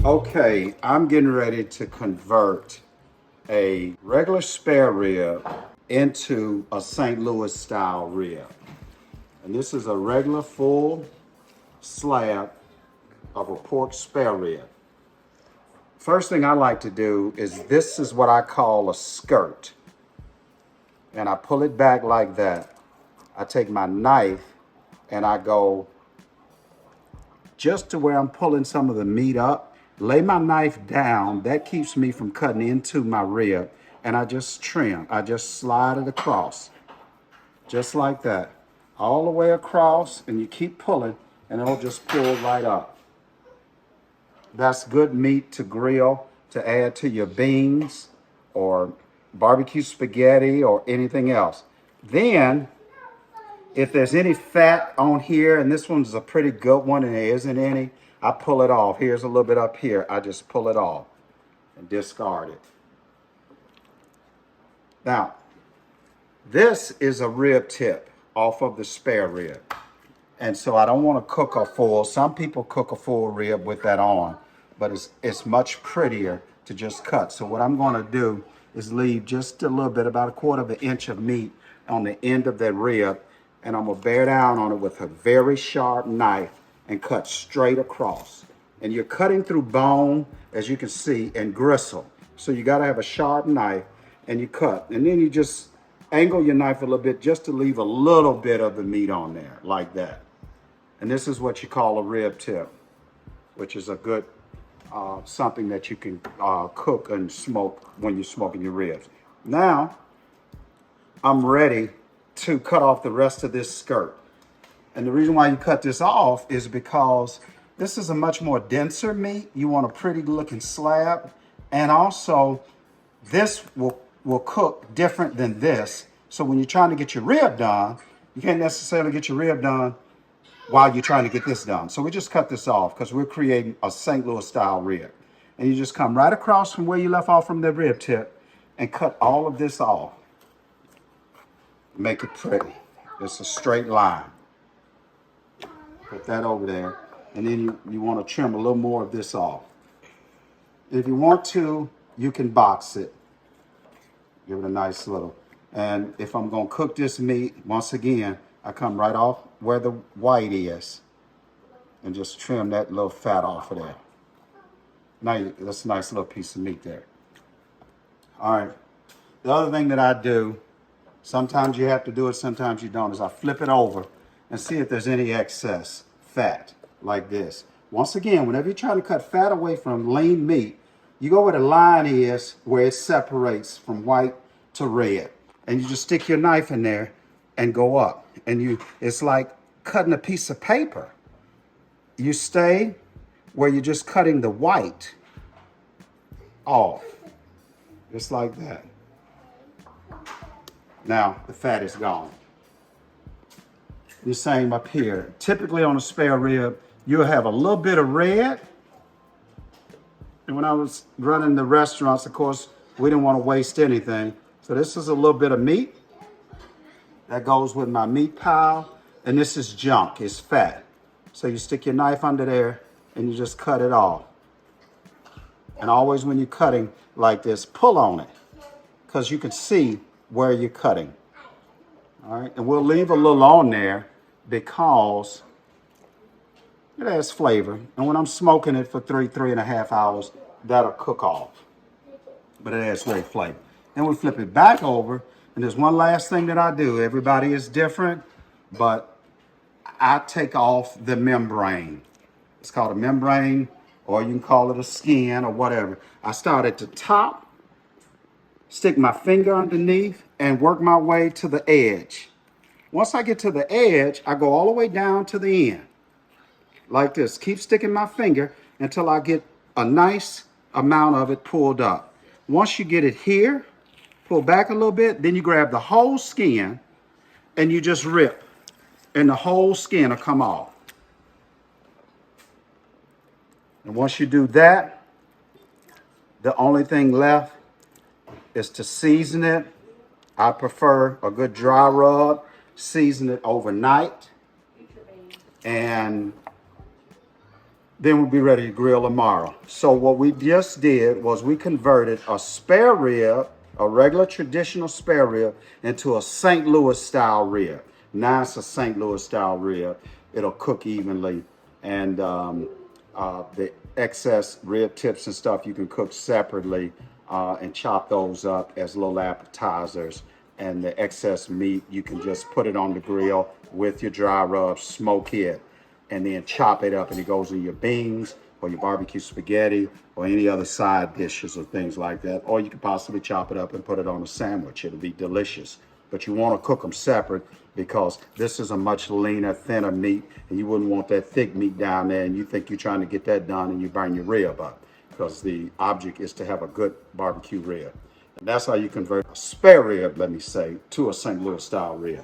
Okay, I'm getting ready to convert a regular spare rib into a St. Louis style rib. And this is a regular full slab of a pork spare rib. First thing I like to do is this is what I call a skirt. And I pull it back like that. I take my knife and I go just to where I'm pulling some of the meat up, lay my knife down. That keeps me from cutting into my rib. And I just trim. I just slide it across, just like that. All the way across, and you keep pulling, and it'll just pull right up. That's good meat to grill, to add to your beans or barbecue spaghetti or anything else. Then if there's any fat on here, and this one's a pretty good one and there isn't any, I pull it off. Here's a little bit up here. I just pull it off and discard it. Now, this is a rib tip off of the spare rib. And so I don't want to cook a full. Some people cook a full rib with that on, but it's much prettier to just cut. So what I'm going to do is leave just a little bit, about a quarter of an inch of meat on the end of that rib, and I'm going to bear down on it with a very sharp knife and cut straight across. And you're cutting through bone, as you can see, and gristle. So you got to have a sharp knife, and you cut. And then you just angle your knife a little bit just to leave a little bit of the meat on there, like that. And this is what you call a rib tip, which is a good something that you can cook and smoke when you're smoking your ribs. Now, I'm ready to cut off the rest of this skirt. And the reason why you cut this off is because this is a much more denser meat. You want a pretty looking slab. And also, this will cook different than this. So when you're trying to get your rib done, you can't necessarily get your rib done while you're trying to get this done. So we just cut this off because we're creating a St. Louis style rib. And you just come right across from where you left off from the rib tip and cut all of this off. Make it pretty. It's a straight line. Put that over there. And then you want to trim a little more of this off. If you want to, you can box it. Give it a nice little. And if I'm going to cook this meat, once again, I come right off where the white is and just trim that little fat off of there. Now, that's a nice little piece of meat there. All right. The other thing that I do, sometimes you have to do it, sometimes you don't, is I flip it over and see if there's any excess fat like this. Once again, whenever you're trying to cut fat away from lean meat, you go where the line is, where it separates from white to red. And you just stick your knife in there and go up. And it's like cutting a piece of paper. You stay where you're just cutting the white off. Just like that. Now the fat is gone. The same up here. Typically on a spare rib, you'll have a little bit of red. And when I was running the restaurants, of course, we didn't want to waste anything. So this is a little bit of meat that goes with my meat pile. And this is junk, it's fat. So you stick your knife under there and you just cut it off. And always when you're cutting like this, pull on it because you can see where you're cutting. All right, and we'll leave a little on there because it adds flavor. And when I'm smoking it for 3.5 hours, that'll cook off. But it adds great flavor. Then we flip it back over. And there's one last thing that I do. Everybody is different, but I take off the membrane. It's called a membrane, or you can call it a skin or whatever. I start at the top, stick my finger underneath, and work my way to the edge. Once I get to the edge, I go all the way down to the end. Like this. Keep sticking my finger until I get a nice amount of it pulled up. Once you get it here, pull back a little bit, then you grab the whole skin and you just rip, and the whole skin will come off. And once you do that, the only thing left is to season it. I prefer a good dry rub. Season it overnight. And then we'll be ready to grill tomorrow. So what we just did was we converted a spare rib, a regular traditional spare rib, into a St. Louis style rib. Now it's a St. Louis style rib. It'll cook evenly, and the excess rib tips and stuff you can cook separately and chop those up as little appetizers. And the excess meat, you can just put it on the grill with your dry rub, smoke it, and then chop it up, and it goes in your beans or your barbecue spaghetti or any other side dishes or things like that. Or you could possibly chop it up and put it on a sandwich. It'll be delicious. But you want to cook them separate because this is a much leaner, thinner meat, and you wouldn't want that thick meat down there, and you think you're trying to get that done and you burn your rib up, because the object is to have a good barbecue rib. And that's how you convert a spare rib, let me say, to a St. Louis style rib.